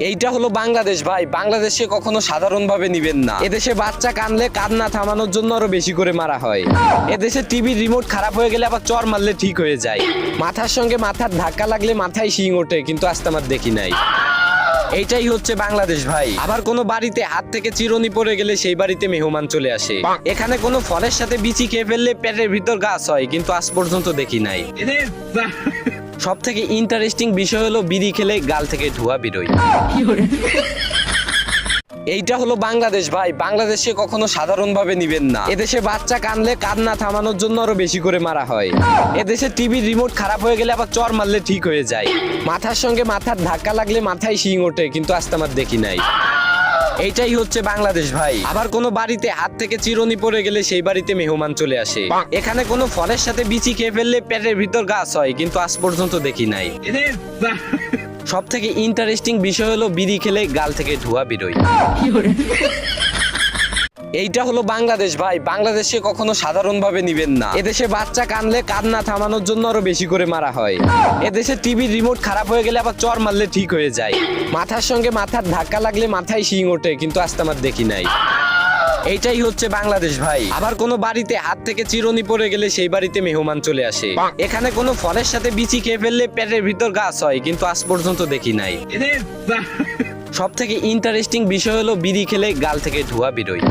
এইটা হলো বাংলাদেশ ভাই, বাংলাদেশে কখনো সাধারণভাবে নিবেন না। এদেশে বাচ্চা কানলে কান্না থামানোর জন্য আরো বেশি করে মারা হয়। এদেশে টিভির রিমোট খারাপ হয়ে গেলে আবার চর মারলে ঠিক হয়ে যায়। মাথার সঙ্গে মাথার ধাক্কা লাগলে মাথায় শিং ওঠে, কিন্তু আস্তে দেখি নাই। এইটাই হচ্ছে বাংলাদেশ ভাই। আবার কোনো বাড়িতে হাত থেকে চিরুনি পড়ে গেলে সেই বাড়িতে মেহমান চলে আসে। এখানে কোনো ফলের সাথে বিচি খেয়ে ফেললে পেটের ভিতর গাছ হয়, কিন্তু আজ পর্যন্ত দেখি নাই। সব থেকে ইন্টারেস্টিং বিষয় হলো বিড়ি খেলে গাল থেকে ধোঁয়া বেরোয়। এইটা হলো বাংলাদেশ ভাই, বাংলাদেশে কখনো সাধারণভাবে নিবেন না। এদেশে বাচ্চা কানলে কান্না থামানোর জন্য আরো বেশি করে মারা হয়। এদেশে টিভির রিমোট খারাপ হয়ে গেলে আবার চর মারলে ঠিক হয়ে যায়। মাথার সঙ্গে মাথার ধাক্কা লাগলে মাথায় শিং ওঠে, কিন্তু আস্তে দেখি নাই। এইটাই হচ্ছে বাংলাদেশ ভাই। আবার কোনো বাড়িতে হাত থেকে চিরুনি পড়ে গেলে সেই বাড়িতে মেহমান চলে আসে। এখানে কোনো ফলের সাথে বিচি খেয়ে ফেললে পেটের ভিতর গাছ হয়, কিন্তু আজ পর্যন্ত দেখি নাই। সব থেকে ইন্টারেস্টিং বিষয় হলো বিড়ি খেলে গাল থেকে ধোঁয়া বেরোয়। এইটা হলো বাংলাদেশ ভাই, বাংলাদেশে কখনো সাধারণভাবে নিবেন না। এদেশে বাচ্চা কানলে কান্না থামানোর জন্য আরো বেশি করে মারা হয়। এদেশে টিভির রিমোট খারাপ হয়ে গেলে আবার চর মারলে ঠিক হয়ে যায়। মাথার সঙ্গে মাথার ধাক্কা লাগলে মাথায় শিং ওঠে, কিন্তু আস্তে দেখি নাই। এইটাই হচ্ছে বাংলাদেশ ভাই। আবার কোনো বাড়িতে হাত থেকে চিরুনি পড়ে গেলে সেই বাড়িতে মেহমান চলে আসে। এখানে কোনো ফলের সাথে বিচি খেয়ে ফেললে পেটের ভিতর গাছ হয়, কিন্তু আজ পর্যন্ত দেখি নাই। সব থেকে ইন্টারেস্টিং বিষয় হলো বিড়ি খেলে গাল থেকে ধোঁয়া বেরোয়।